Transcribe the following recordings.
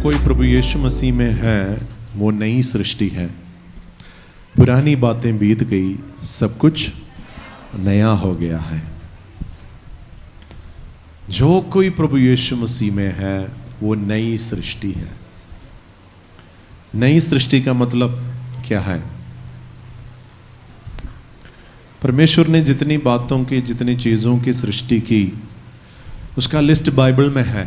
कोई प्रभु यीशु मसीह में है वो नई सृष्टि है। पुरानी बातें बीत गई, सब कुछ नया हो गया है। जो कोई प्रभु यीशु मसीह में है वो नई सृष्टि है। नई सृष्टि का मतलब क्या है? परमेश्वर ने जितनी बातों की, जितनी चीज़ों की सृष्टि की, उसका लिस्ट बाइबल में है,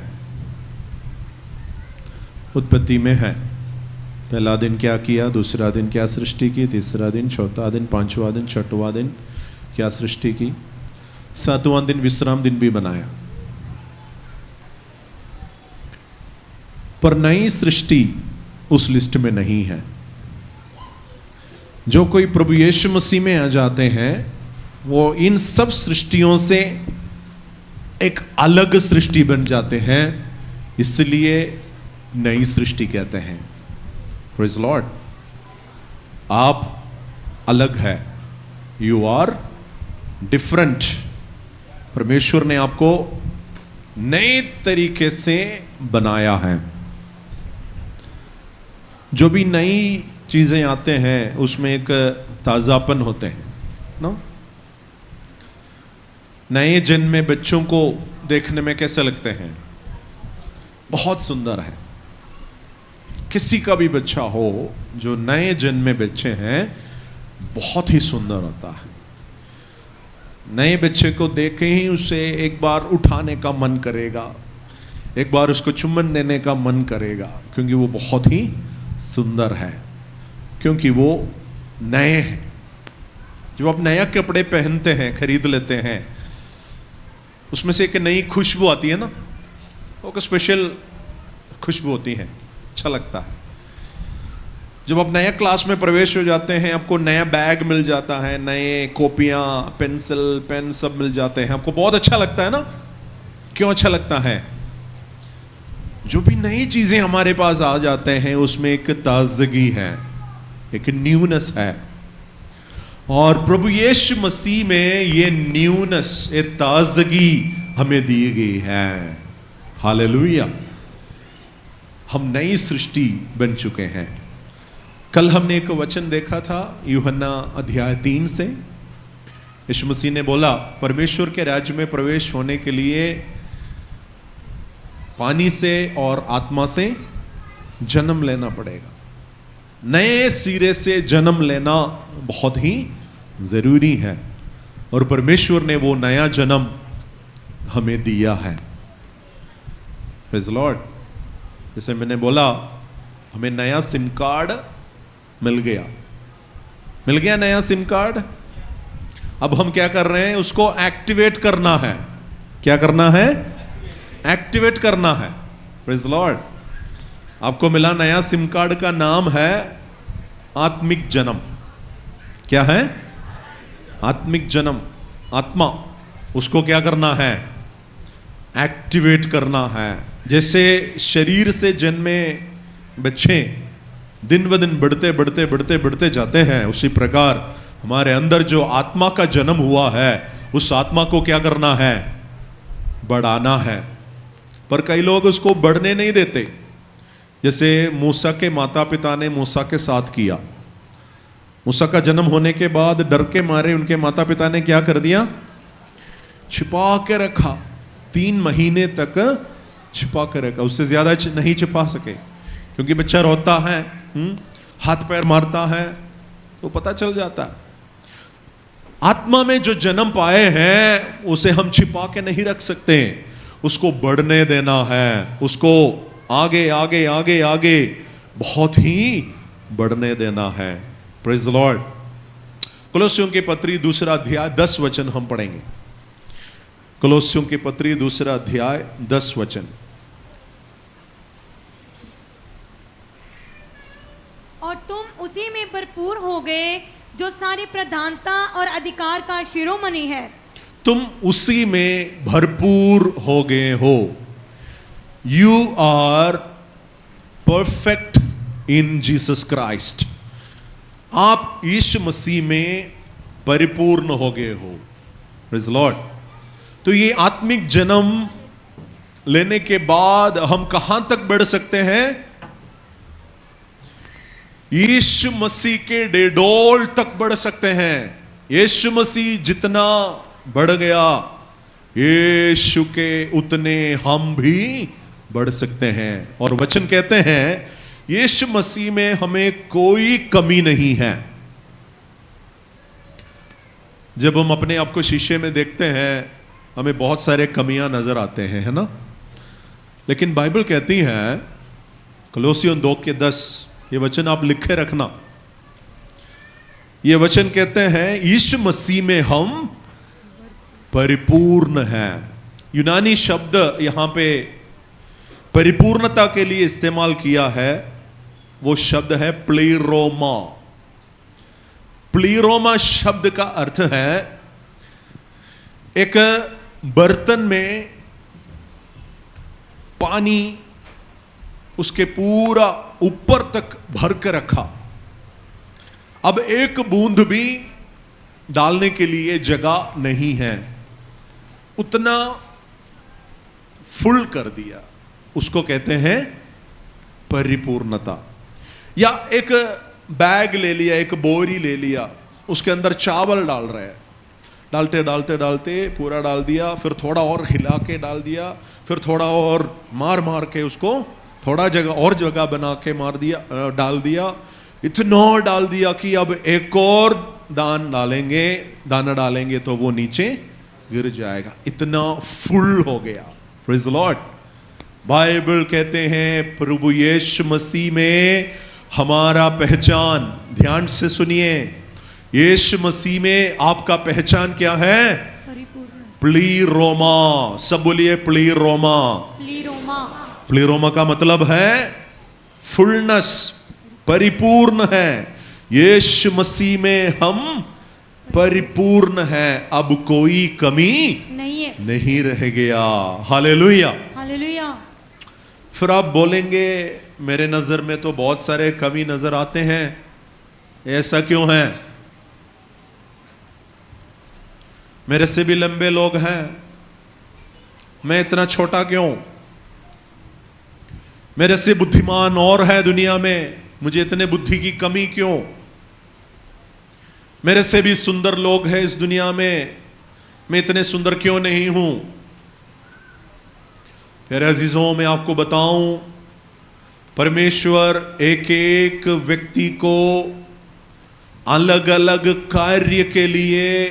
उत्पत्ति में है। पहला दिन क्या किया, दूसरा दिन क्या सृष्टि की, तीसरा दिन, चौथा दिन, पांचवा दिन, छठवां दिन क्या सृष्टि की, सातवां दिन विश्राम दिन भी बनाया। पर नई सृष्टि उस लिस्ट में नहीं है। जो कोई प्रभु यीशु मसीह में आ जाते हैं वो इन सब सृष्टियों से एक अलग सृष्टि बन जाते हैं, इसलिए नई सृष्टि कहते हैं। Praise Lord. आप अलग है, यू आर डिफरेंट। परमेश्वर ने आपको नए तरीके से बनाया है। जो भी नई चीजें आते हैं उसमें एक ताजापन होते हैं ना। नए जन्मे बच्चों को देखने में कैसे लगते हैं? बहुत सुंदर है। किसी का भी बच्चा हो जो नए जन्मे बच्चे हैं, बहुत ही सुंदर होता है। नए बच्चे को देख के ही उसे एक बार उठाने का मन करेगा, एक बार उसको चुम्बन देने का मन करेगा, क्योंकि वो बहुत ही सुंदर है, क्योंकि वो नए हैं। जब आप नया कपड़े पहनते हैं, खरीद लेते हैं, उसमें से एक नई खुशबू आती है ना, वो स्पेशल खुशबू होती है, अच्छा लगता है। जब आप नया क्लास में प्रवेश हो जाते हैं, आपको नया बैग मिल जाता है, नए कॉपियां, पेंसिल, पेन सब मिल जाते हैं, आपको बहुत अच्छा लगता है ना। क्यों अच्छा लगता है? जो भी नई चीजें हमारे पास आ जाते हैं उसमें एक ताजगी है, एक न्यूनेस है। और प्रभु यीशु मसीह में ये न्यूनेस, ये ताजगी हमें दी गई है। हालेलुया। हम नई सृष्टि बन चुके हैं। कल हमने एक वचन देखा था यूहन्ना अध्याय 3 से। यीशु मसीह ने बोला परमेश्वर के राज्य में प्रवेश होने के लिए पानी से और आत्मा से जन्म लेना पड़ेगा। नए सिरे से जन्म लेना बहुत ही जरूरी है, और परमेश्वर ने वो नया जन्म हमें दिया है। Praise Lord. जैसे मैंने बोला, हमें नया सिम कार्ड मिल गया नया सिम कार्ड। अब हम क्या कर रहे हैं? उसको एक्टिवेट करना है। क्या करना है? एक्टिवेट करना है। Praise Lord. आपको मिला नया सिम कार्ड का नाम है आत्मिक जन्म। क्या है? आत्मिक जन्म। आत्मा, उसको क्या करना है? एक्टिवेट करना है। जैसे शरीर से जन्मे बच्चे दिन ब दिन बढ़ते जाते हैं, उसी प्रकार हमारे अंदर जो आत्मा का जन्म हुआ है, उस आत्मा को क्या करना है? बढ़ाना है। पर कई लोग उसको बढ़ने नहीं देते। जैसे मूसा के माता पिता ने मूसा के साथ किया। मूसा का जन्म होने के बाद डर के मारे उनके माता पिता ने क्या कर दिया? छिपा के रखा। 3 महीने तक छिपा के रखा। उससे ज्यादा नहीं छिपा सके, क्योंकि बच्चा रोता है, हाथ पैर मारता है तो पता चल जाता है। आत्मा में जो जन्म पाए हैं उसे हम छिपा के नहीं रख सकते, उसको बढ़ने देना है, उसको आगे आगे आगे आगे बहुत ही बढ़ने देना है। Praise Lord. कोलोसियों की पत्री 2 अध्याय 10 वचन हम पढ़ेंगे। कोलोसियों की पत्री 2 अध्याय 10 वचन। और तुम उसी में भरपूर हो गए जो सारी प्रधानता और अधिकार का शिरोमणि है। तुम उसी में भरपूर हो गए हो। You are perfect in Jesus Christ. आप यीशु मसीह में परिपूर्ण हो गए हो। Praise Lord. तो ये आत्मिक जन्म लेने के बाद हम कहां तक बढ़ सकते हैं? यीशु मसीह के डेडोल तक बढ़ सकते हैं। यीशु मसीह जितना बढ़ गया, यीशु के उतने हम भी बढ़ सकते हैं। और वचन कहते हैं यीशु मसीह में हमें कोई कमी नहीं है। जब हम अपने आप को शीशे में देखते हैं हमें बहुत सारे कमियां नजर आते हैं, है ना? लेकिन बाइबल कहती है कोलोसियों 2:10, ये वचन आप लिखे रखना। ये वचन कहते हैं यीशु मसीह में हम परिपूर्ण हैं। यूनानी शब्द यहां पे परिपूर्णता के लिए इस्तेमाल किया है, वो शब्द है प्लेरोमा। प्लेरोमा शब्द का अर्थ है एक बर्तन में पानी उसके पूरा ऊपर तक भर के रखा, अब एक बूंद भी डालने के लिए जगह नहीं है, उतना फुल कर दिया, उसको कहते हैं परिपूर्णता। या एक बैग ले लिया, एक बोरी ले लिया, उसके अंदर चावल डाल रहे हैं, डालते डालते डालते पूरा डाल दिया, फिर थोड़ा और हिला के डाल दिया, फिर थोड़ा और मार मार के उसको थोड़ा जगह और जगह बना के मार दिया, डाल दिया, इतना डाल दिया कि अब एक और दाना डालेंगे तो वो नीचे गिर जाएगा, इतना फुल हो गया। Praise the Lord. बाइबल कहते हैं प्रभु यीशु मसीह में हमारा पहचान, ध्यान से सुनिए, यीशु मसीह में आपका पहचान क्या है? प्लीरोमा। सब बोलिए प्लीरोमा। प्लीरोमा। प्लीरोमा का मतलब है फुलनेस, परिपूर्ण है। यीशु मसीह में हम परिपूर्ण हैं, अब कोई कमी नहीं रह गया। Hallelujah, hallelujah. फिर आप बोलेंगे मेरे नजर में तो बहुत सारे कमी नजर आते हैं, ऐसा क्यों है? मेरे से भी लंबे लोग हैं, मैं इतना छोटा क्यों? मेरे से बुद्धिमान और है दुनिया में, मुझे इतने बुद्धि की कमी क्यों? मेरे से भी सुंदर लोग हैं इस दुनिया में, मैं इतने सुंदर क्यों नहीं हूं? प्यारे अजीजों, मैं आपको बताऊं, परमेश्वर एक एक व्यक्ति को अलग अलग कार्य के लिए,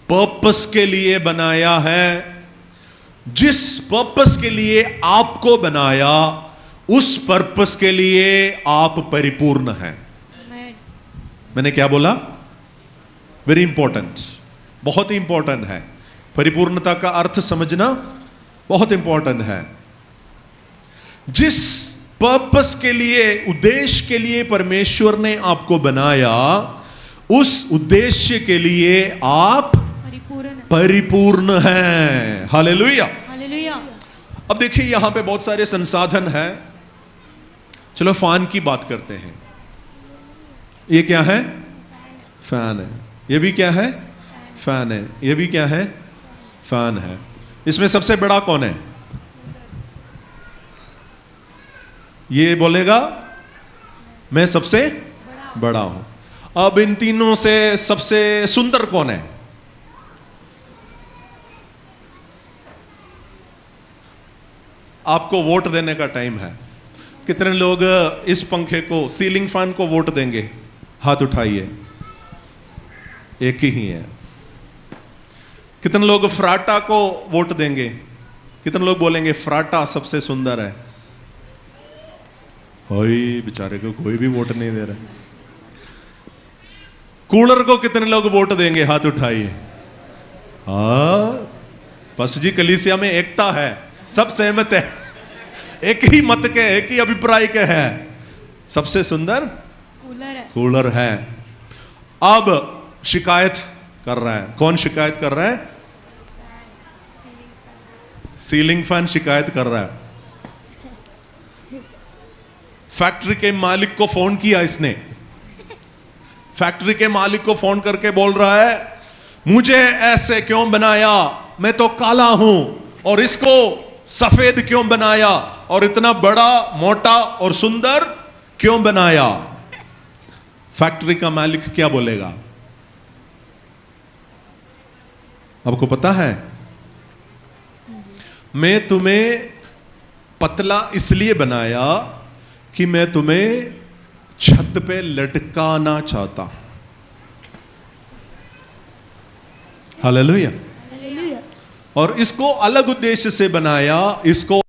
पर्पस के लिए बनाया है। जिस पर्पस के लिए आपको बनाया, उस पर्पस के लिए आप परिपूर्ण हैं। मैंने क्या बोला? वेरी इंपॉर्टेंट, बहुत ही इंपॉर्टेंट है। परिपूर्णता का अर्थ समझना बहुत इंपॉर्टेंट है। जिस पर्पस के लिए, उद्देश्य के लिए परमेश्वर ने आपको बनाया, उस उद्देश्य के लिए आप परिपूर्ण हैं। Hallelujah, hallelujah. अब देखिए यहां पे बहुत सारे संसाधन हैं। चलो फैन की बात करते हैं। ये क्या है? फैन है। ये भी क्या है? फैन है। ये भी क्या है? फैन है। इसमें सबसे बड़ा कौन है? ये बोलेगा मैं सबसे बड़ा हूं। अब इन तीनों से सबसे सुंदर कौन है? आपको वोट देने का टाइम है। कितने लोग इस पंखे को, सीलिंग फैन को वोट देंगे? हाथ उठाइए। एक ही है। कितने लोग फ्राटा को वोट देंगे? कितने लोग बोलेंगे फ्राटा सबसे सुंदर है? कोई बेचारे को कोई भी वोट नहीं दे रहा। कूलर को कितने लोग वोट देंगे? हाथ उठाइए। पास्टर जी, कलीसिया में एकता है, सब सहमत है, एक ही मत के, एक ही अभिप्राय के हैं, सबसे सुंदर कूलर है। अब शिकायत कर रहा है। कौन शिकायत कर रहा है? सीलिंग फैन शिकायत कर रहा है। फैक्ट्री के मालिक को फोन किया इसने। फैक्ट्री के मालिक को फोन करके बोल रहा है, मुझे ऐसे क्यों बनाया? मैं तो काला हूं और इसको सफेद क्यों बनाया और इतना बड़ा, मोटा और सुंदर क्यों बनाया? फैक्ट्री का मालिक क्या बोलेगा? आपको पता है, मैं तुम्हें पतला इसलिए बनाया कि मैं तुम्हें छत पे लटकाना चाहता हूं। हालेलुया। और इसको अलग उद्देश्य से बनाया, इसको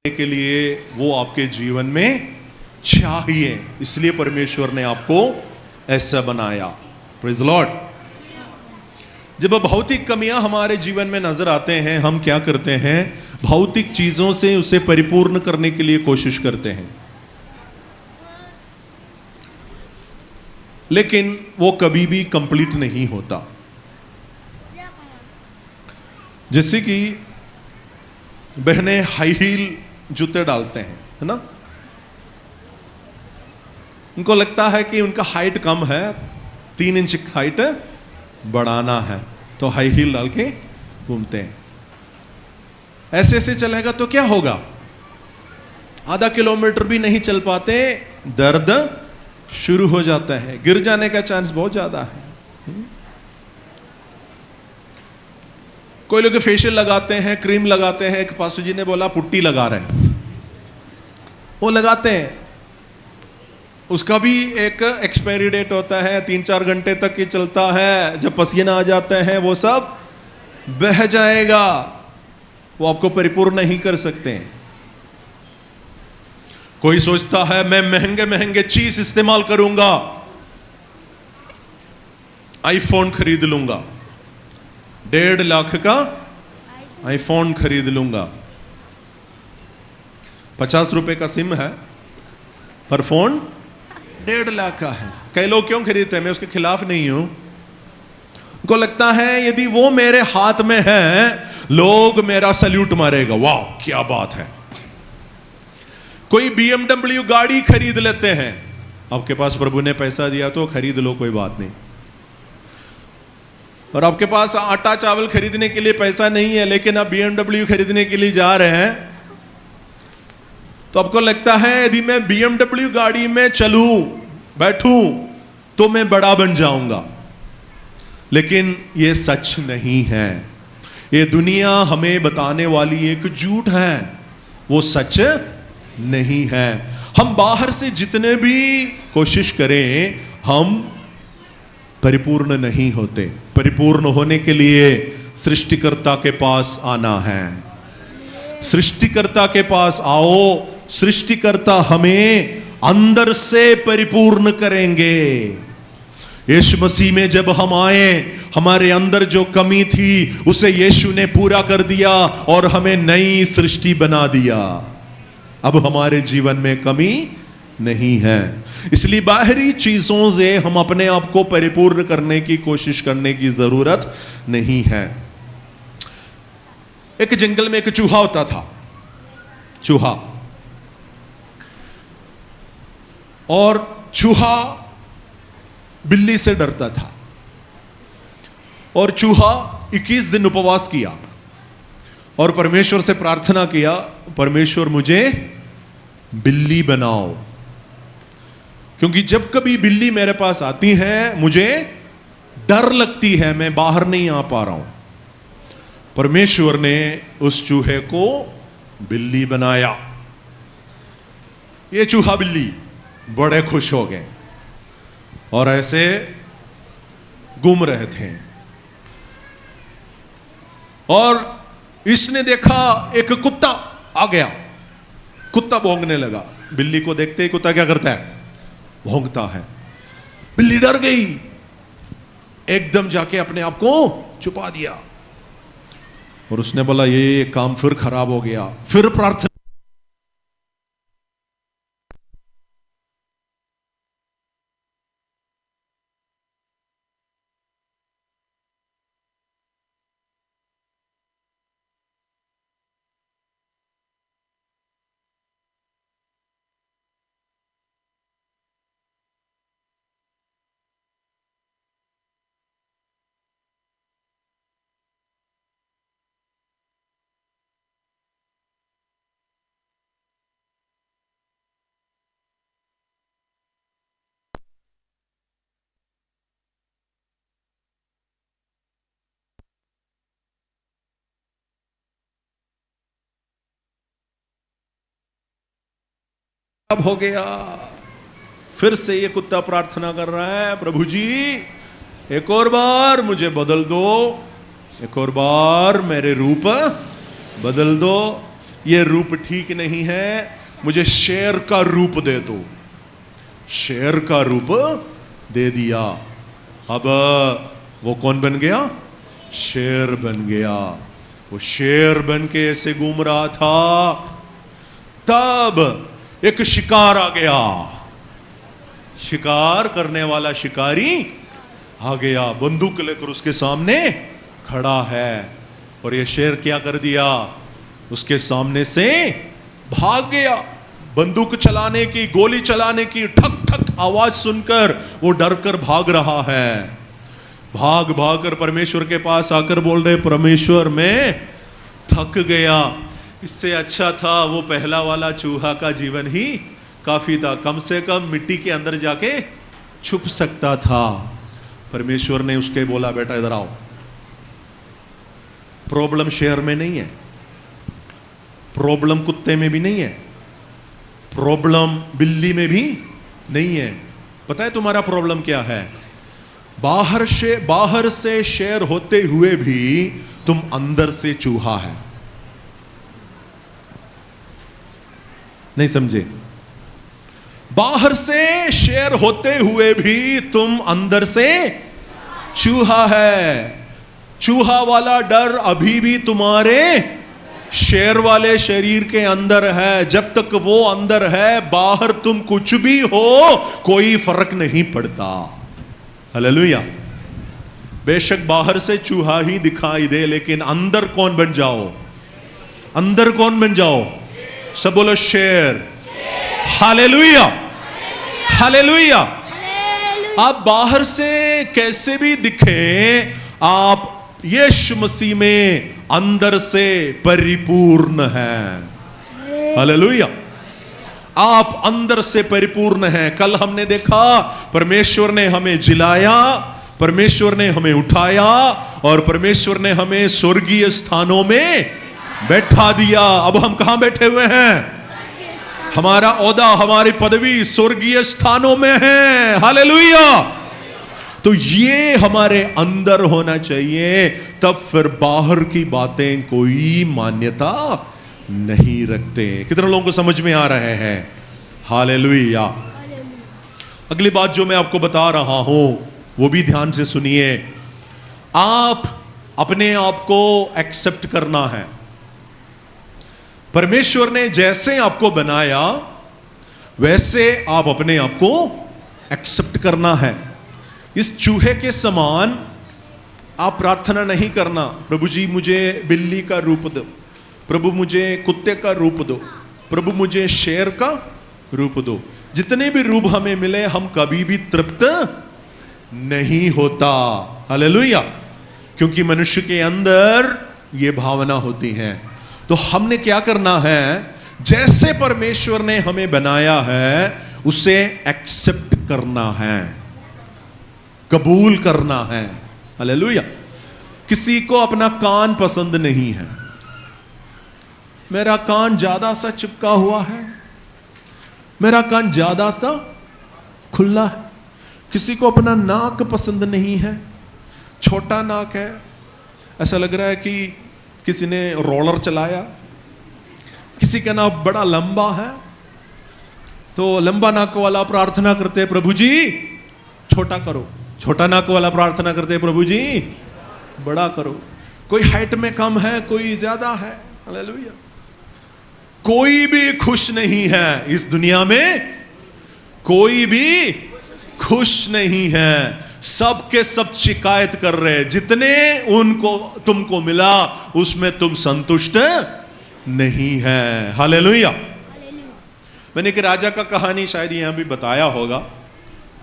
के लिए वो आपके जीवन में चाहिए, इसलिए परमेश्वर ने आपको ऐसा बनाया। Praise Lord. जब भौतिक कमियां हमारे जीवन में नजर आते हैं, हम क्या करते हैं? भौतिक चीजों से उसे परिपूर्ण करने के लिए कोशिश करते हैं, लेकिन वो कभी भी कंप्लीट नहीं होता। जैसे कि बहनें हाई हील जूते डालते हैं, है ना? उनको लगता है कि उनका हाइट कम है, 3 इंच हाइट बढ़ाना है, तो हाई हील डाल के घूमते हैं। ऐसे ऐसे चलेगा तो क्या होगा? आधा किलोमीटर भी नहीं चल पाते, दर्द शुरू हो जाता है, गिर जाने का चांस बहुत ज्यादा है। कोई लोग फेशियल लगाते हैं, क्रीम लगाते हैं। एक पास्टर जी ने बोला पुट्टी लगा रहे हैं, वो लगाते हैं, उसका भी एक एक्सपायरी डेट होता है, 3-4 घंटे तक ये चलता है। जब पसीना आ जाते हैं वो सब बह जाएगा, वो आपको परिपूर्ण नहीं कर सकते हैं। कोई सोचता है मैं महंगे महंगे चीज इस्तेमाल करूंगा, आईफोन खरीद लूंगा, 1.5 लाख का आईफोन खरीद लूंगा। 50 रुपए का सिम है, पर फोन 1.5 लाख का है। कई लोग क्यों खरीदते हैं? मैं उसके खिलाफ नहीं हूं। उनको लगता है यदि वो मेरे हाथ में है, लोग मेरा सल्यूट मारेगा, वाह क्या बात है। कोई BMW गाड़ी खरीद लेते हैं। आपके पास प्रभु ने पैसा दिया तो खरीद लो, कोई बात नहीं। और आपके पास आटा चावल खरीदने के लिए पैसा नहीं है, लेकिन आप BMW खरीदने के लिए जा रहे हैं, तो आपको लगता है यदि मैं BMW गाड़ी में चलूं, बैठूं, तो मैं बड़ा बन जाऊंगा। लेकिन यह सच नहीं है। ये दुनिया हमें बताने वाली एक झूठ है, वो सच नहीं है। हम बाहर से जितने भी कोशिश करें, हम परिपूर्ण नहीं होते। परिपूर्ण होने के लिए सृष्टिकर्ता के पास आना है। सृष्टिकर्ता के पास आओ, सृष्टिकर्ता हमें अंदर से परिपूर्ण करेंगे। यीशु मसीह में जब हम आए, हमारे अंदर जो कमी थी उसे यीशु ने पूरा कर दिया और हमें नई सृष्टि बना दिया। अब हमारे जीवन में कमी नहीं है। इसलिए बाहरी चीजों से हम अपने आप को परिपूर्ण करने की कोशिश करने की जरूरत नहीं है। एक जंगल में एक चूहा होता था, चूहा। और चूहा बिल्ली से डरता था। और चूहा 21 दिन उपवास किया और परमेश्वर से प्रार्थना किया, परमेश्वर मुझे बिल्ली बनाओ, क्योंकि जब कभी बिल्ली मेरे पास आती है मुझे डर लगती है, मैं बाहर नहीं आ पा रहा हूं। परमेश्वर ने उस चूहे को बिल्ली बनाया। ये चूहा बिल्ली बड़े खुश हो गए और ऐसे घूम रहे थे। और इसने देखा एक कुत्ता आ गया, कुत्ता भौंकने लगा। बिल्ली को देखते ही कुत्ता क्या करता है? भौंकता है। बिल्ली डर गई, एकदम जाके अपने आप को छुपा दिया। और उसने बोला ये काम फिर खराब हो गया। फिर प्रार्थना, अब हो गया। फिर से ये कुत्ता प्रार्थना कर रहा है, प्रभु जी एक और बार मुझे बदल दो, एक और बार मेरे रूप बदल दो। ये रूप ठीक नहीं है, मुझे शेर का रूप दे दो। शेर का रूप दे दिया। अब वो कौन बन गया? शेर बन गया। वो शेर बन के ऐसे घूम रहा था, तब एक शिकार आ गया। शिकार करने वाला शिकारी आ गया, बंदूक लेकर उसके सामने खड़ा है। और ये शेर क्या कर दिया? उसके सामने से भाग गया। बंदूक चलाने की, गोली चलाने की ठक ठक आवाज सुनकर वो डर कर भाग रहा है। भाग भाग कर परमेश्वर के पास आकर बोल रहे, परमेश्वर मैं थक गया, इससे अच्छा था वो पहला वाला चूहा का जीवन ही काफी था, कम से कम मिट्टी के अंदर जाके छुप सकता था। परमेश्वर ने उसके बोला, बेटा इधर आओ, प्रॉब्लम शेर में नहीं है, प्रॉब्लम कुत्ते में भी नहीं है, प्रॉब्लम बिल्ली में भी नहीं है। पता है तुम्हारा प्रॉब्लम क्या है? बाहर से शेर होते हुए भी तुम अंदर से चूहा है। नहीं समझे? बाहर से शेर होते हुए भी तुम अंदर से चूहा है। चूहा वाला डर अभी भी तुम्हारे शेर वाले शरीर के अंदर है। जब तक वो अंदर है, बाहर तुम कुछ भी हो कोई फर्क नहीं पड़ता। हालेलुया। बेशक बाहर से चूहा ही दिखाई दे, लेकिन अंदर कौन बन जाओ? अंदर कौन बन जाओ? सब बोलो शेर। Hallelujah, hallelujah. आप बाहर से कैसे भी दिखे, आप यीशु मसीह में अंदर से परिपूर्ण हैं। हालेलुया। आप अंदर से परिपूर्ण हैं। कल हमने देखा परमेश्वर ने हमें जिलाया, परमेश्वर ने हमें उठाया और परमेश्वर ने हमें स्वर्गीय स्थानों में बैठा दिया। अब हम कहां बैठे हुए हैं? हमारा ओहदा, हमारी पदवी स्वर्गीय स्थानों में है। हालेलुया। तो ये हमारे अंदर होना चाहिए, तब फिर बाहर की बातें कोई मान्यता नहीं रखते। कितने लोगों को समझ में आ रहे हैं? हालेलुया। अगली बात जो मैं आपको बता रहा हूं वो भी ध्यान से सुनिए। आप अपने आप को एक्सेप्ट करना है। परमेश्वर ने जैसे आपको बनाया वैसे आप अपने आप को एक्सेप्ट करना है। इस चूहे के समान आप प्रार्थना नहीं करना, प्रभु जी मुझे बिल्ली का रूप दो, प्रभु मुझे कुत्ते का रूप दो, प्रभु मुझे शेर का रूप दो। जितने भी रूप हमें मिले हम कभी भी तृप्त नहीं होता। हालेलुया। क्योंकि मनुष्य के अंदर ये भावना होती है। तो हमने क्या करना है? जैसे परमेश्वर ने हमें बनाया है उसे एक्सेप्ट करना है, कबूल करना है। हालेलुया। किसी को अपना कान पसंद नहीं है। मेरा कान ज्यादा सा चिपका हुआ है, मेरा कान ज्यादा सा खुला है। किसी को अपना नाक पसंद नहीं है, छोटा नाक है, ऐसा लग रहा है कि किसी ने रोलर चलाया। किसी का नाक बड़ा लंबा है तो लंबा नाक वाला प्रार्थना करते हैं प्रभु जी छोटा करो, छोटा नाक वाला प्रार्थना करते हैं प्रभु जी बड़ा करो। कोई हाइट में कम है, कोई ज्यादा है। हालेलुया। कोई भी खुश नहीं है इस दुनिया में, कोई भी खुश नहीं है। सब के सब शिकायत कर रहे हैं। जितने उनको तुमको मिला उसमें तुम संतुष्ट नहीं है। हालेलुया। मैंने एक राजा का कहानी शायद यहां भी बताया होगा,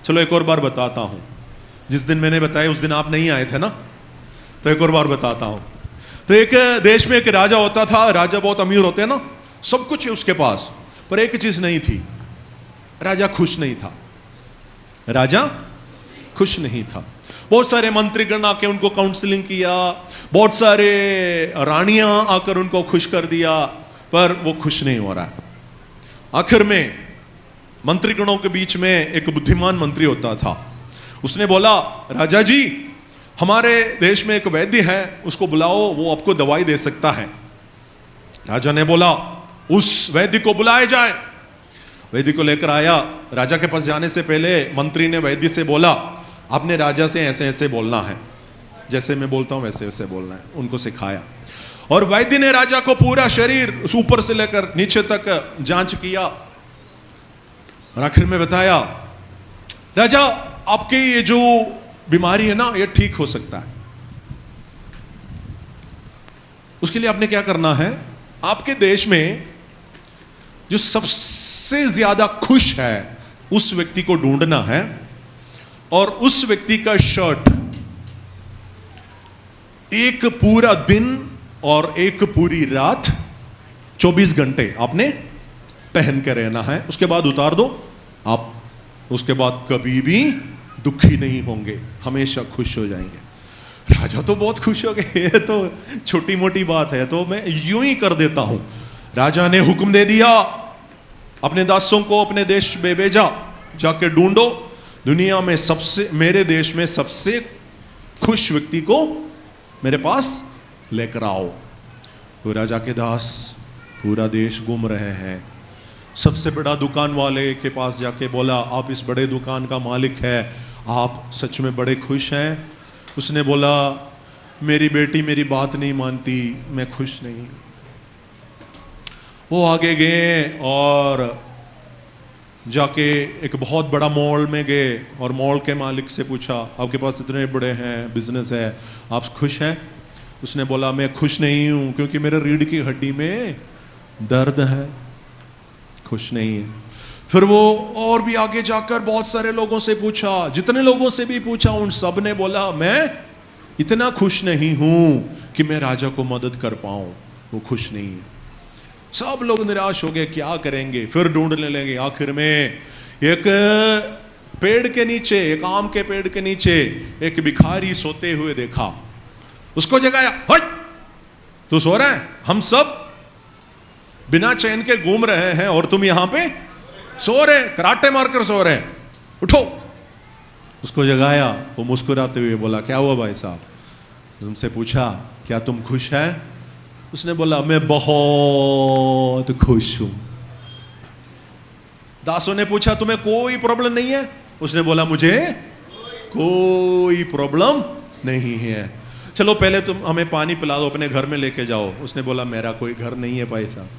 चलो एक और बार बताता हूं। जिस दिन मैंने बताया उस दिन आप नहीं आए थे ना, तो एक और बार बताता हूं। तो एक देश में एक राजा होता था। राजा बहुत अमीर होते हैं ना, सब कुछ है उसके पास, पर एक चीज नहीं थी, राजा खुश नहीं था। राजा खुश नहीं था। बहुत सारे मंत्रीगण आके उनको काउंसलिंग किया, बहुत सारे रानियां आकर उनको खुश कर दिया, पर वो खुश नहीं हो रहा है। आखिर में मंत्रीगणों के बीच में एक बुद्धिमान मंत्री होता था। उसने बोला, राजा जी हमारे देश में एक वैद्य है, उसको बुलाओ, वो आपको दवाई दे सकता है। राजा ने बोला उस वैद्य को बुलाया जाए। वैद्य को लेकर आया। राजा के पास जाने से पहले मंत्री ने वैद्य से बोला, आपने राजा से ऐसे ऐसे बोलना है, जैसे मैं बोलता हूं वैसे वैसे बोलना है। उनको सिखाया और वैद्य ने राजा को पूरा शरीर ऊपर से लेकर नीचे तक जांच किया और आखिर में बताया, राजा आपकी ये जो बीमारी है ना, ये ठीक हो सकता है। उसके लिए आपने क्या करना है, आपके देश में जो सबसे ज्यादा खुश है उस व्यक्ति को ढूंढना है और उस व्यक्ति का शर्ट एक पूरा दिन और एक पूरी रात 24 घंटे आपने पहन के रहना है। उसके बाद उतार दो आप, उसके बाद कभी भी दुखी नहीं होंगे, हमेशा खुश हो जाएंगे। राजा तो बहुत खुश हो गए, ये तो छोटी मोटी बात है, तो मैं यूं ही कर देता हूं। राजा ने हुक्म दे दिया, अपने दासों को अपने देश में भेजा, जाके ढूंढो दुनिया में सबसे, मेरे देश में सबसे खुश व्यक्ति को मेरे पास लेकर आओ। तो राजा के दास पूरा देश घूम रहे हैं। सबसे बड़ा दुकान वाले के पास जाके बोला, आप इस बड़े दुकान का मालिक है, आप सच में बड़े खुश हैं? उसने बोला, मेरी बेटी मेरी बात नहीं मानती, मैं खुश नहीं। वो आगे गए और जाके एक बहुत बड़ा मॉल में गए और मॉल के मालिक से पूछा, आपके पास इतने बड़े हैं, बिजनेस है, आप खुश हैं? उसने बोला, मैं खुश नहीं हूं क्योंकि मेरे रीढ़ की हड्डी में दर्द है, खुश नहीं है। फिर वो और भी आगे जाकर बहुत सारे लोगों से पूछा, जितने लोगों से भी पूछा उन सब ने बोला, मैं इतना खुश नहीं हूं कि मैं राजा को मदद कर पाऊं, वो खुश नहीं है। सब लोग निराश हो गए, क्या करेंगे, फिर ढूंढने लगे। आखिर में एक पेड़ के नीचे, एक आम के पेड़ के नीचे एक भिखारी सोते हुए देखा, उसको जगाया। हट, तू सो रहा है, हम सब बिना चैन के घूम रहे हैं और तुम यहां पे सो रहे, कराटे मारकर सो रहे हैं, उठो। उसको जगाया, वो मुस्कुराते हुए बोला, क्या हुआ भाई साहब? तुमसे पूछा, क्या तुम खुश हैं? उसने बोला, मैं बहुत खुश हूं। दासों ने पूछा, तुम्हें कोई प्रॉब्लम नहीं है? उसने बोला, मुझे कोई प्रॉब्लम नहीं है। चलो पहले तुम हमें पानी पिला दो, अपने घर में लेके जाओ। उसने बोला, मेरा कोई घर नहीं है भाई साहब,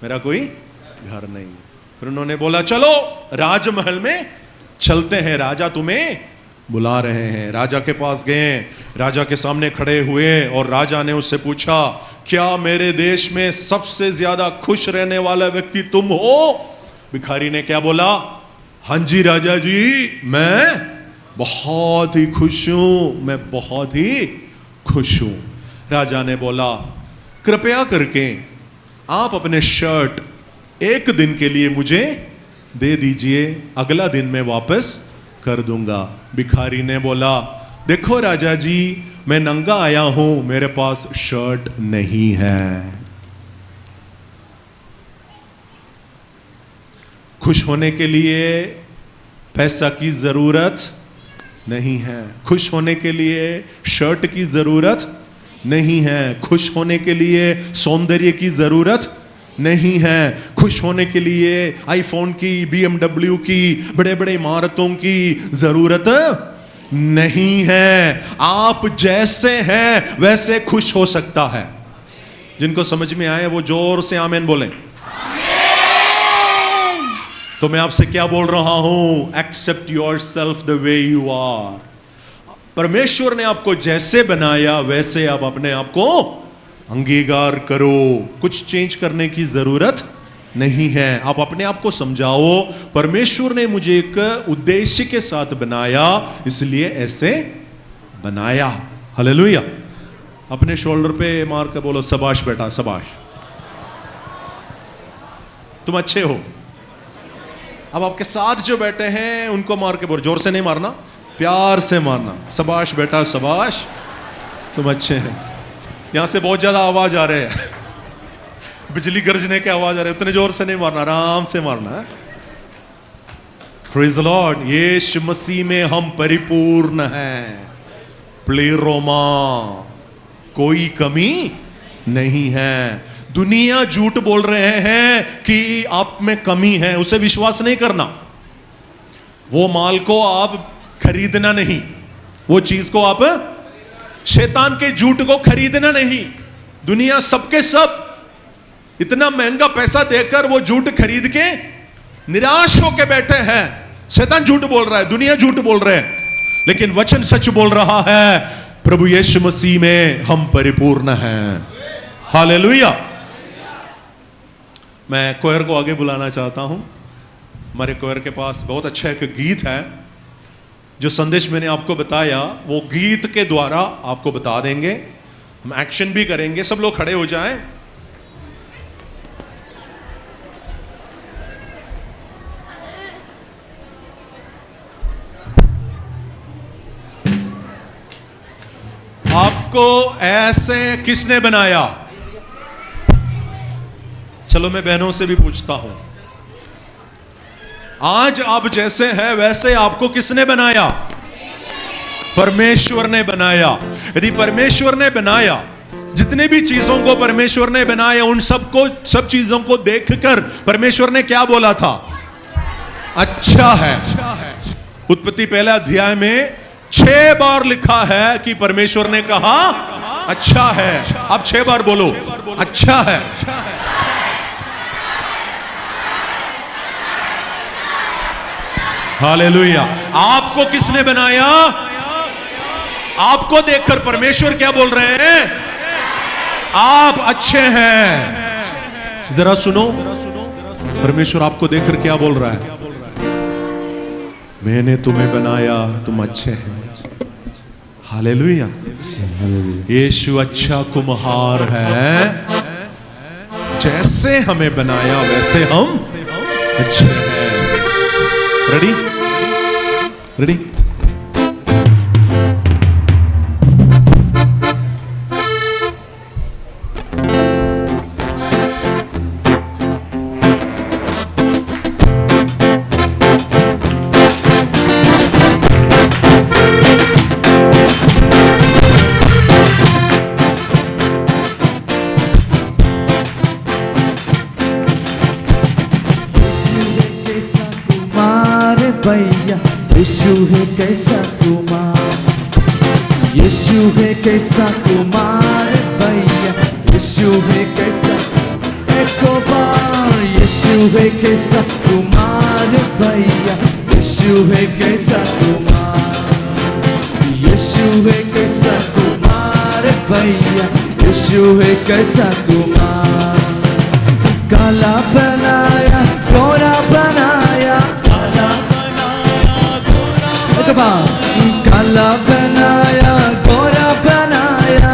मेरा कोई घर नहीं है। फिर उन्होंने बोला, चलो राजमहल में चलते हैं, राजा तुम्हें बुला रहे हैं। राजा के पास गए, राजा के सामने खड़े हुए और राजा ने उससे पूछा, क्या मेरे देश में सबसे ज्यादा खुश रहने वाला व्यक्ति तुम हो? भिखारी ने क्या बोला? हाँ जी राजा जी, मैं बहुत ही खुश हूं, मैं बहुत ही खुश हूं। राजा ने बोला, कृपया करके आप अपने शर्ट एक दिन के लिए मुझे दे दीजिए, अगला दिन मैं वापस कर दूंगा। भिखारी ने बोला, देखो राजा जी, मैं नंगा आया हूं, मेरे पास शर्ट नहीं है। खुश होने के लिए पैसा की जरूरत नहीं है, खुश होने के लिए शर्ट की जरूरत नहीं है, खुश होने के लिए सौंदर्य की जरूरत नहीं है, खुश होने के लिए आईफोन की, BMW की, बड़े बड़े इमारतों की जरूरत नहीं है। आप जैसे हैं वैसे खुश हो सकता है। जिनको समझ में आए वो जोर से आमीन बोलें। तो मैं आपसे क्या बोल रहा हूं? Accept yourself the way you are. परमेश्वर ने आपको जैसे बनाया वैसे आप अपने आप को अंगीकार करो, कुछ चेंज करने की जरूरत नहीं है। आप अपने आप को समझाओ, परमेश्वर ने मुझे एक उद्देश्य के साथ बनाया, इसलिए ऐसे बनाया। हालेलुया। अपने शोल्डर पे मार कर बोलो, शाबाश बेटा, शाबाश, तुम अच्छे हो। अब आपके साथ जो बैठे हैं उनको मार के बोलो, जोर से नहीं मारना, प्यार से मारना, शाबाश बेटा, शाबाश, तुम अच्छे हैं। यहां से बहुत ज्यादा आवाज आ रहे है, बिजली गरजने के आवाज आ रहे, उतने जोर से नहीं मारना, आराम से मारना है। Praise the lord. Yeshu Masih में हम परिपूर्ण हैं, प्लेरोमा, कोई कमी नहीं है। दुनिया झूठ बोल रहे हैं कि आप में कमी है, उसे विश्वास नहीं करना। वो माल को आप खरीदना नहीं, वो चीज को आप, शैतान के झूठ को खरीदना नहीं। दुनिया सबके सब इतना महंगा पैसा देकर वो झूठ खरीद के निराश होके बैठे हैं। शैतान झूठ बोल रहा है, दुनिया झूठ बोल रहे हैं, लेकिन वचन सच बोल रहा है। प्रभु यीशु मसीह में हम परिपूर्ण हैं। हालेलुया। मैं कोयर को आगे बुलाना चाहता हूं। हमारे कोयर के पास बहुत अच्छा एक गीत है, जो संदेश मैंने आपको बताया वो गीत के द्वारा आपको बता देंगे। हम एक्शन भी करेंगे। सब लोग खड़े हो जाएं। आपको ऐसे किसने बनाया? चलो मैं बहनों से भी पूछता हूं, आज आप जैसे हैं वैसे आपको किसने बनाया? परमेश्वर ने बनाया। यदि परमेश्वर ने बनाया, जितने भी चीजों को परमेश्वर ने बनाया, उन सबको, सब चीजों को देखकर परमेश्वर ने क्या बोला था? अच्छा है। उत्पत्ति पहला अध्याय में 6 बार लिखा है कि परमेश्वर ने कहा अच्छा है। अब 6 बार बोलो, अच्छा है। हालेलुया। आपको किसने बनाया? आपको देखकर परमेश्वर क्या बोल रहे हैं? आप अच्छे हैं। जरा सुनो, परमेश्वर आपको देखकर क्या बोल रहा है? मैंने तुम्हें बनाया, तुम अच्छे हैं। हालेलुया। यीशु अच्छा कुम्हार है, जैसे हमें बनाया वैसे हम अच्छे हैं। Ready ready. भैया यीशु है कैसा कुमार, यीशु है कैसा कुमार भैया, यीशु है कैसा, एक बार यीशु है कैसा कुमार भैया, यीशु है कैसा कुमार, यीशु है कैसा कुमार भैया, यीशु है कैसा कुमार। काला बनाया गोरा बनाया, काला बनाया गोरा बनाया,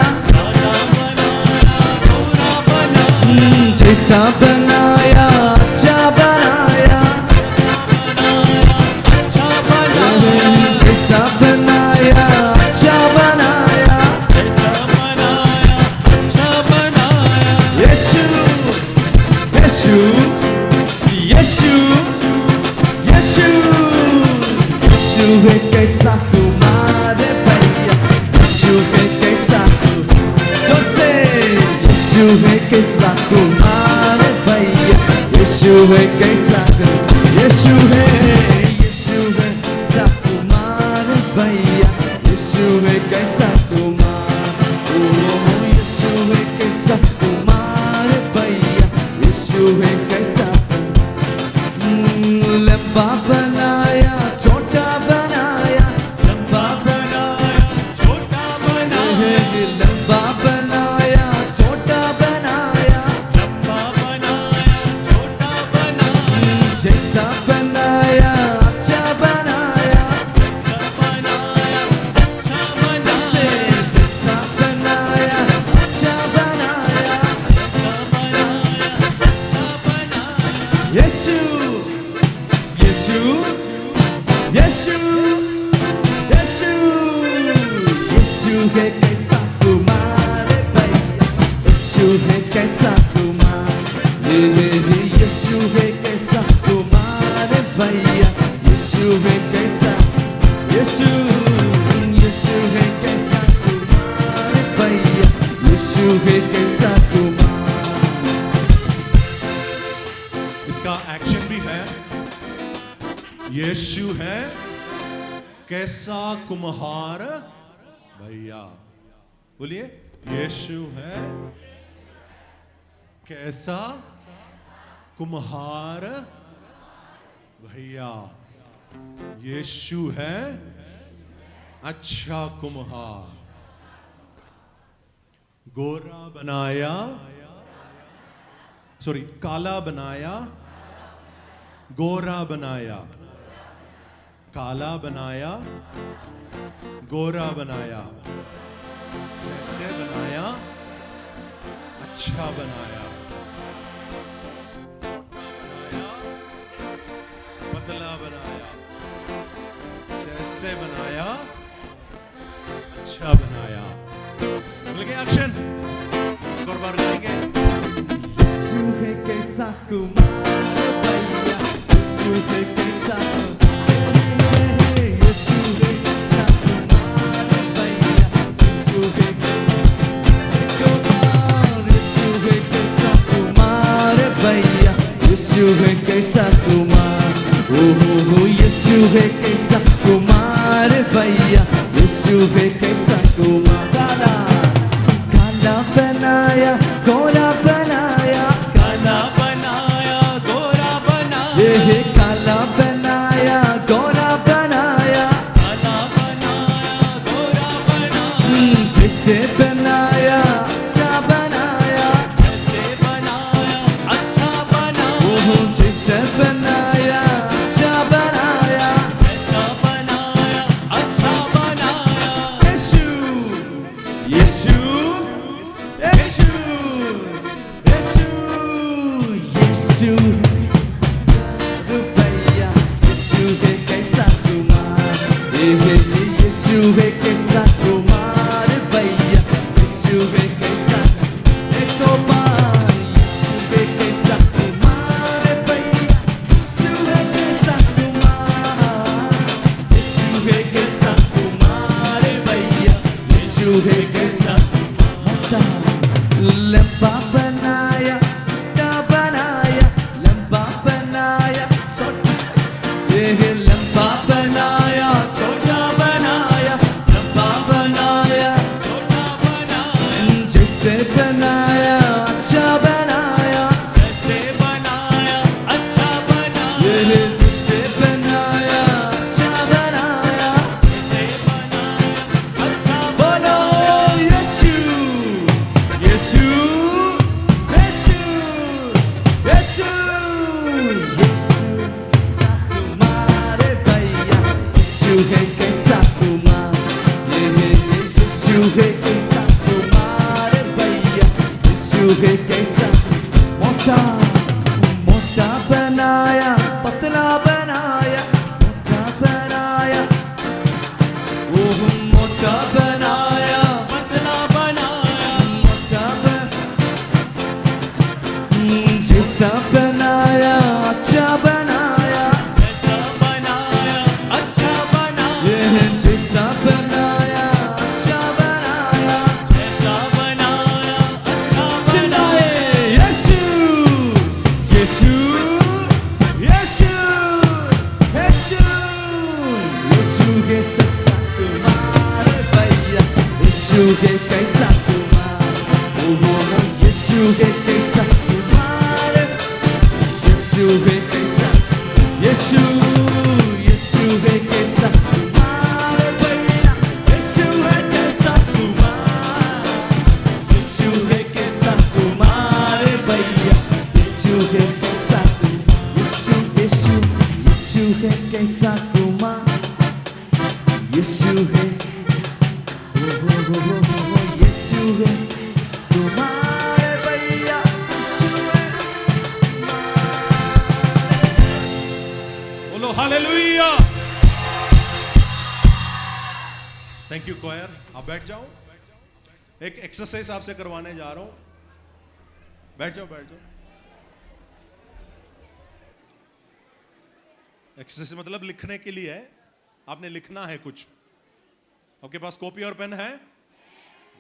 जैसा बनाया अच्छा बनाया, जैसा बनाया अच्छा बनाया, यीशु यीशु यीशु यीशु यीशु है कैसा कुमार भैया, यीशु है कैसा दोस्ते, यीशु है कैसा कुमार भैया, यीशु है कैसा, यीशु है कैसा कुमार भैया, यीशु है कैसा कुमार, ओ यीशु है कैसा कुमार भैया, यीशु है कैसा। लंबा बनाया छोटा बनाया, लंबा बनाया छोटा बनाया, लंबा बनाया छोटा बनाया, लंबा बनाया छोटा बनाया, जैसा बनाया अच्छा बनाया, जैसा बनाया अच्छा बनाया, यीशु यीशु यीशु यीशु यीशु है कैसा कुमार भैया, यीशु है कैसा कुमार, यीशु है कैसा कुमार भैया, यीशु है कैसा, यीशु यीशु है कैसा कुमार भैया, यीशु है कैसा कुमार। इसका एक्शन भी है, यीशु है कैसा कुम्हार भैया, बोलिए यीशु है कैसा कुम्हार भैया, यीशु है अच्छा कुम्हार। गोरा बनाया, सॉरी काला बनाया गोरा बनाया, काला बनाया गोरा बनाया, जैसे बनाया अच्छा बनाया, बनाया पतला बनाया, जैसे बनाया अच्छा बनाया। बोल के एक्शन एक और बार करेंगे। यीशु है कैसा कुमार भैया, यीशु है कैसा, यीशु है कैसा कुमार भैया, यीशु है कैसा कुमार भैया, यीशु है कैसा कुमार, ओ यीशु है कैसा कुमार भैया, यीशु है कैसा कुमार। काला बनाया गोरा बनाया, काला बनाया गोरा बनाया, ये काला बनाया गोरा बनाया, काला बनाया गोरा बनाया, जैसे बनाया अच्छा बनाया, जैसे बनाया अच्छा बनाया, वो जैसे बनाया अच्छा बनाया, जैसा बनाया अच्छा बनाया, यीशु यीशु यीशु यीशु है कैसा कुमार भैया, यीशु है कैसा, एक तो बार यीशु है कैसा कुमार भैया, यीशु है कैसा कुमार, यीशु है कैसा कुमार भैया, यीशु है कैसा मोटा लंबा बनाया, छोटा बनाया, लंबा बनाया, छोटा ये लंबा बनाया, छोटा बनाया, लंबा बनाया, छोटा बनाया, जैसे बनाया अच्छा बनाया, जैसे बनाया अच्छा बनाया, ये जैसे बनाया अच्छा बनाया, जैसे बनाया अच्छा बोलो यीशु यीशु यीशु यीशु यीशु कुमार भैया, यीशु है कैसा कुमार, ये यीशु है कैसा कुमार भैया, यीशु है कैसा मोटा मोटा बनाया, पतला बनाया, मोटा बनाया, ओह मोटा बनाया, पतला बनाया, मोटा जैसा बनाया अच्छा बनाया, जैसा बनाया अच्छा बनाया, ये जैसा बनाया अच्छा बनाया, जैसा बनाया अच्छा बनाया, यीशु यीशु यीशु यीशु यीशु है सच्चा कुमार भैया, यीशु है कैसा कुमार, ओह यीशु है कैसा कुमार, यीशु है कैसा, यीशु यीशु है कैसा कुमार भैया, यीशु है कैसा कुमार, यीशु है कैसा कुमार भैया, यीशु है कैसा यीशु यीशु यीशु है कैसा कुमार, यीशु है यीशु है कुमार भैया, यीशु है बोलो हालेलुया। थैंक यू क्वायर, आप बैठ जाओ। एक एक्सरसाइज आपसे करवाने जा रहा हूं, बैठ जाओ बैठ जाओ। एक्सरसाइज मतलब लिखने के लिए है, आपने लिखना है कुछ। आपके पास कॉपी और पेन है?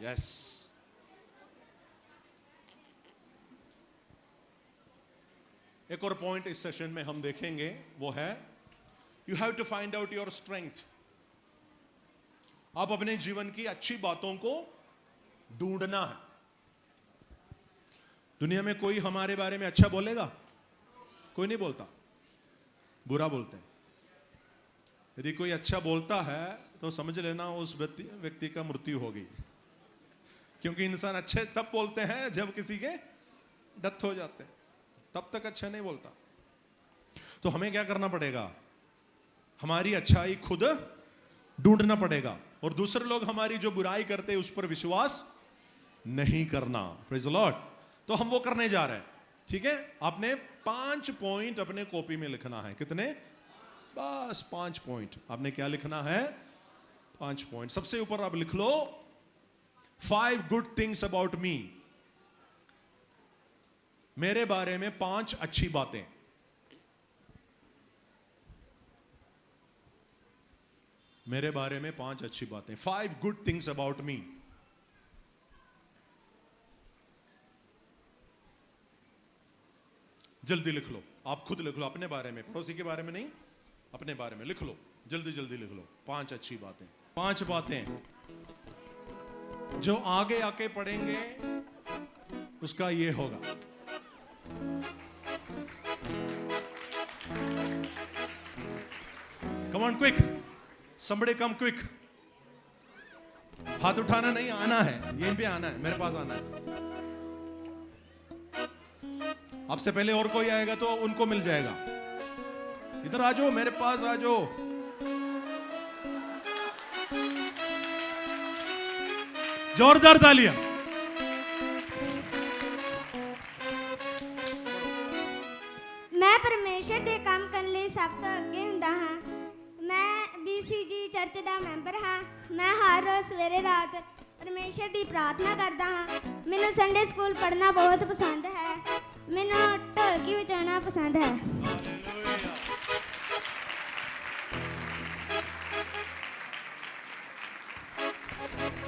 यस। एक और पॉइंट इस सेशन में हम देखेंगे, वो है you have to find out your strength. आप अपने जीवन की अच्छी बातों को ढूंढना है। दुनिया में कोई हमारे बारे में अच्छा बोलेगा? कोई नहीं बोलता, बुरा बोलते हैं। यदि कोई अच्छा बोलता है तो समझ लेना उस व्यक्ति का मृत्यु हो गई, क्योंकि इंसान अच्छे तब बोलते हैं जब किसी के डेथ हो जाते हैं, तब तक अच्छा नहीं बोलता। तो हमें क्या करना पड़ेगा? हमारी अच्छाई खुद ढूंढना पड़ेगा, और दूसरे लोग हमारी जो बुराई करते हैं उस पर विश्वास नहीं करना। Praise the Lord. तो हम वो करने जा रहे हैं, ठीक है? आपने 5 पॉइंट अपने कॉपी में लिखना है। कितने? बस 5 पॉइंट। आपने क्या लिखना है? 5 पॉइंट। सबसे ऊपर आप लिख लो 5 गुड थिंग्स अबाउट मी। मेरे बारे में 5 अच्छी बातें। मेरे बारे में 5 अच्छी बातें। 5 गुड थिंग्स अबाउट मी। जल्दी लिख लो, आप खुद लिख लो अपने बारे में, पड़ोसी के बारे में नहीं, अपने बारे में लिख लो। जल्दी जल्दी लिख लो 5 अच्छी बातें। 5 बातें जो आगे आके पढ़ेंगे उसका ये होगा। Come on quick, somebody come quick। हाथ उठाना नहीं, आना है, यहीं पे आना है, मेरे पास आना है। आपसे पहले और कोई आएगा तो उनको मिल जाएगा। इधर आ जाओ, मेरे पास आ जाओ। जोरदार तालियां। मैं परमेश्वर ਦੇ ਕੰਮ ਕਰਨ ਲਈ ਸਭ ਤੋਂ ਅੱਗੇ ਹੁੰਦਾ ਹਾਂ। ਮੈਂ BCG ਚਰਚ ਦਾ ਮੈਂਬਰ ਹਾਂ। ਮੈਂ ਹਰ ਰੋਜ਼ ਸਵੇਰੇ ਰਾਤ ਪਰਮੇਸ਼ਰ ਦੀ ਪ੍ਰਾਰਥਨਾ ਕਰਦਾ ਹਾਂ। ਮੈਨੂੰ ਸੰਡੇ ਸਕੂਲ ਪੜ੍ਹਨਾ ਬਹੁਤ ਪਸੰਦ ਹੈ। ਮੈਨੂੰ ਢੋਲਕੀ ਵਜਾਉਣਾ ਪਸੰਦ ਹੈ।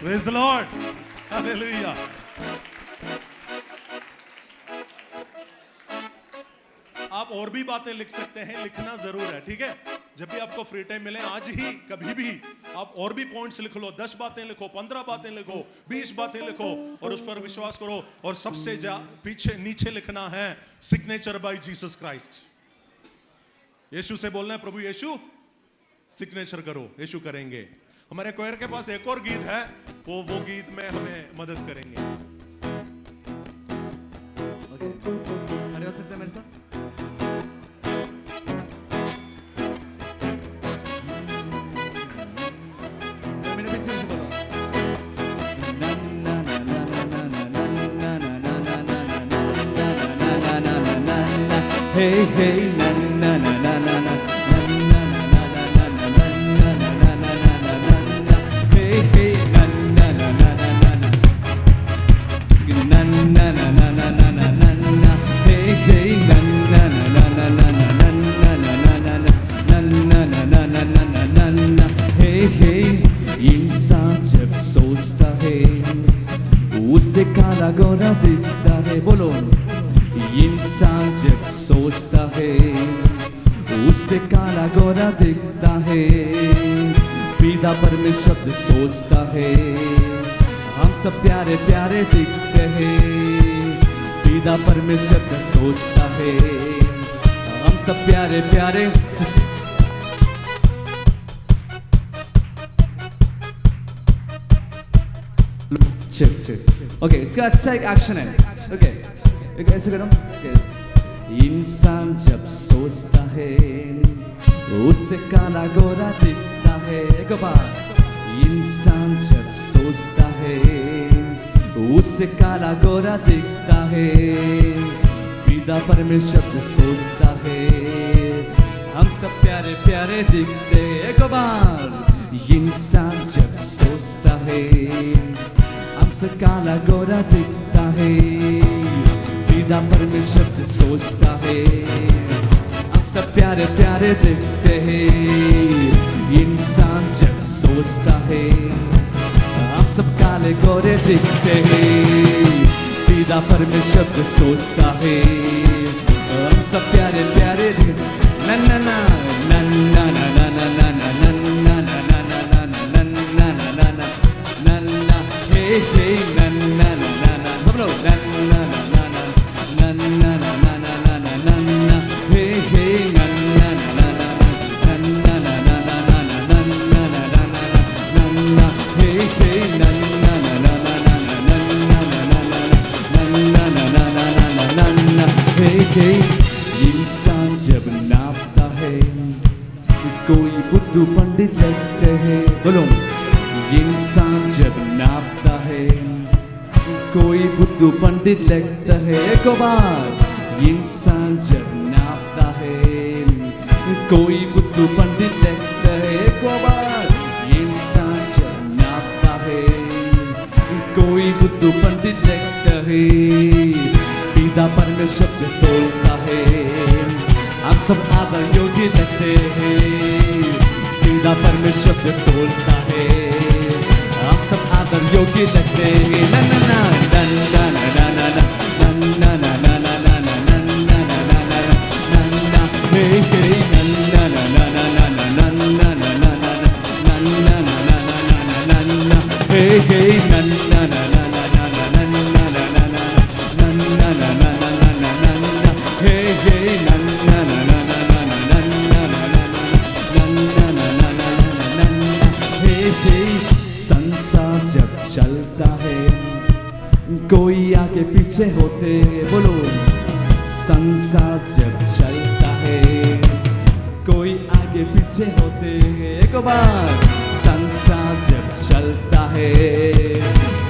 Praise the Lord. Hallelujah. आप और भी बातें लिख सकते हैं, लिखना जरूर है, ठीक है। जब भी आपको फ्री टाइम मिले, आज ही कभी भी आप और भी पॉइंट्स लिख लो। 10 बातें लिखो, 15 बातें लिखो, 20 बातें लिखो और उस पर विश्वास करो। और सबसे पीछे नीचे लिखना है सिग्नेचर बाय जीसस क्राइस्ट। यीशु से बोलना है, प्रभु यीशु सिग्नेचर करो। यीशु करेंगे। हमारे कोयर के पास एक और गीत है, वो गीत में हमें मदद करेंगे। ओके, खड़े हो सकते हैं मेरे साथ? मेरे पीछे से बोलो। ना ना ना ना ना ना ना ना ना ना ना ना ना ना ना ना ना हे हे ना ना ना ना ना ना इंसान जब सोचता है उसे काला गोरा दिखता है। बोलो, इंसान जब सोचता है उसे काला गोरा दिखता है। पिता परमेश्वर जब सोचता है हम सब प्यारे प्यारे दिखते हैं। पिता परमेश्वर जब सोचता है हम सब प्यारे प्यारे। ओके, इसका अच्छा एक एक्शन है। ओके, ऐसे करो। इंसान जब सोचता है उससे काला गोरा दिखता है। एक बार, इंसान जब सोचता है उससे काला गोरा दिखता है। पिता परमेश्वर जब सोचता है हम सब प्यारे प्यारे दिखते। एक बार, इंसान जब सोचता है हमसे काला गोरा दिखता है। पिता परमेश्वर जब सोचता है हम सब प्यारे प्यारे दिखते हैं। इंसान जब सोचता है हम सब काले गोरे दिखते हैं। पिता परमेश्वर जब सोचता है हम सब प्यारे प्यारे दिखते। ना ना ना ना ना ना ना ना ना ना ना ना ना ना ना ना ना ना na na hey hey na na na na na सब लोग na na na na na na na na na na na na na hey hey na na na na na na na na na na na na na na na hey hey na na na na na na na na na na na hey hey। इंसान जब नापता है कोई बुद्धू पंडित लगते हैं। बोलो, इंसान जब नापता है कोई बुद्धू पंडित लगता है। एक बार, इंसान जब नापता है कोई बुद्धू पंडित लगता है। एक बार, इंसान जब नापता है कोई बुद्धू पंडित लगता है। पिता परमेश्वर जब तोलता है हम सब आदर योग्य लगते हैं। पिता परमेश्वर जब तोलता है हम सब आदर योग्य लगते हैं। ना ना ना ना ना ना ना ना ना ना ना ना ना ना ना ना ना ना हे हे ना ना ना ना ना ना ना ना ना ना ना ना ना ना ना हे हे ना ना ना ना ना ना ना ना ना ना ना ना ना ना ना हे हे ना ना ना ना ना ना ना ना ना ना ना हे हे। संसार जब चलता है कोई आगे पीछे होते हैं। बोलो, संसार जब चलता है कोई आगे पीछे होते हैं। एक बार, संसार जब चलता है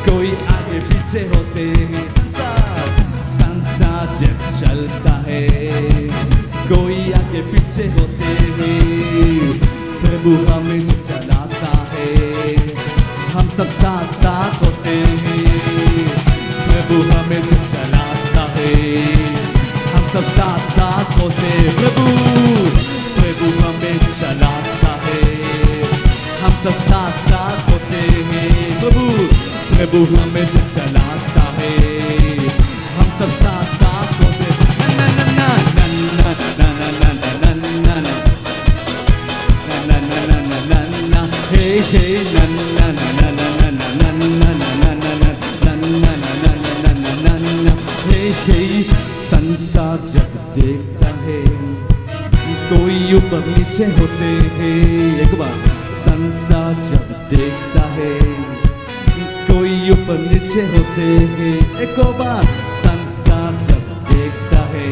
कोई आगे पीछे होते हैं। संसार जब चलता है कोई आगे पीछे होते हैं। प्रभु हमें जब चलाता सब साथ साथ होते हैं, प्रभु हमें जब चलाता है, हम सब साथ साथ होते हैं, प्रभु हमें चलाता है, हम सब साथ साथ होते हैं, प्रभु हमें जब चलाता है, हम सब साथ साथ होते हैं, ना ना ना ना ना ना ना ना ना ना ना na na na na na na hey hey na na na na na na na na na na na na na na na na na hey hey संसार जब देखता है कोई ऊपर नीचे होते हैं, एक बार संसार जब देखता है कोई ऊपर नीचे होते हैं, एक बार संसार जब देखता है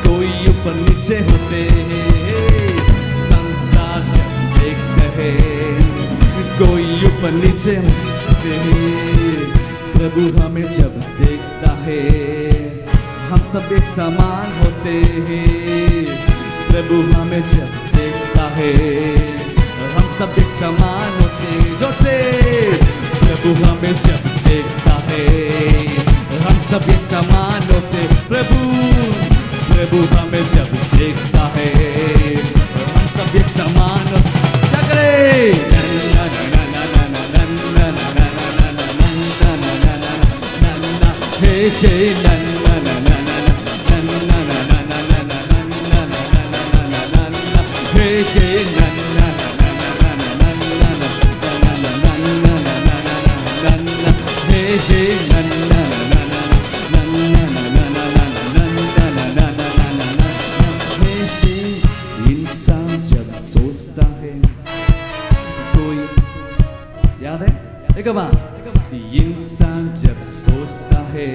कोई ऊपर नीचे होते हैं, कोई ऊपर नीचे होते हैं, प्रभु हमें जब देखता है हम सब एक समान होते हैं, प्रभु हमें जब देखता है हम सब एक समान होते हैं, जोर से प्रभु हमें जब देखता है हम सब एक समान होते, प्रभु हमें जब देखता है हम सब एक समान होते, क्या करें hey hey na na na na na na na na na na na na na na hey hey na na na na na na na na na na na hey hey na na na na na na na na na hey hey इंसान जब सोचता है कोई, याद है एक बार, इंसान जब सोचता है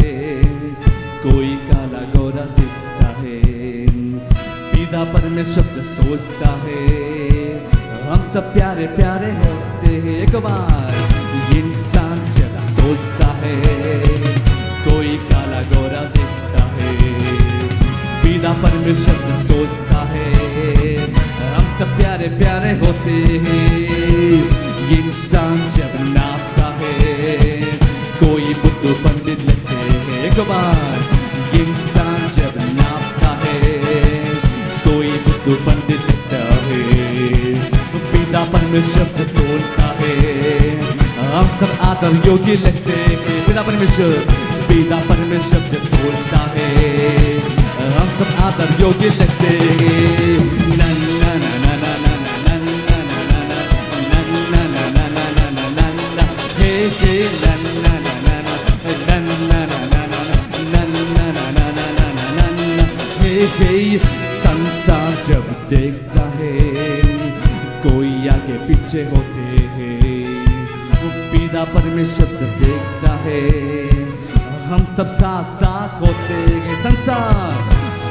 कोई काला गोरा दिखता है, पिता परमेश्वर जब सोचता है हम सब प्यारे प्यारे होते हैं, एक बार इंसान जब सोचता है कोई काला गोरा दिखता है, पिता परमेश्वर जब सोचता है हम सब प्यारे प्यारे होते हैं, इंसान जब नापता है कोई बुद्धू पंडित लगते हैं, एक बार इंसान जब नापता है कोई बुद्धू पंडित लगता है, पिता परमेश्वर जब बोलता है हम सब आदर योग्य लगते हैं, पिता परमेश्वर जब बोलता है हम सब आदर योग्य लगते हैं, ना ना ना ना ना ना ना ना ना ना ना ना hey hey na na na na na na na na na na na hey hey संसार जब देखता है कोई आगे पीछे होते हैं, पिता परमेश्वर जब देखता है हम सब साथ साथ होते हैं,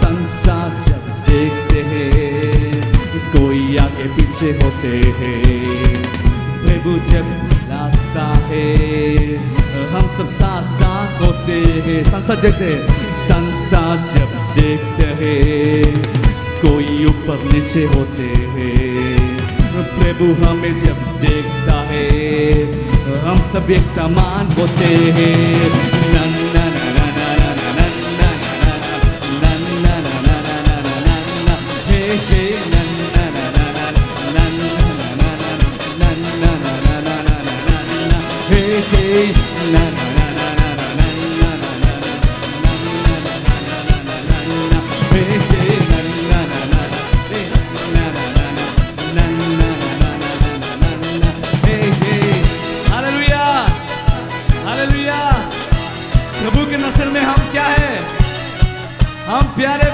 संसार जब देखते हैं कोई आगे पीछे होते हैं, प्रभु जब चलाता है हम सब साथ साथ होते हैं, संसार जब देखते हैं कोई ऊपर नीचे होते हैं, प्रभु हमें जब देखता है हम सब एक समान होते हैं, ना ना ना ना ना ना ना ना ना ना ना ना ना हे हे ना ना ना ना ना ना ना ना ना ना हे हे ना ना ना ना ना ना ना ना हे हे ना ना ना ना ना ना ना हे हे हालेलुया हालेलुया, प्रभु के नजर में हम क्या है, हम प्यारे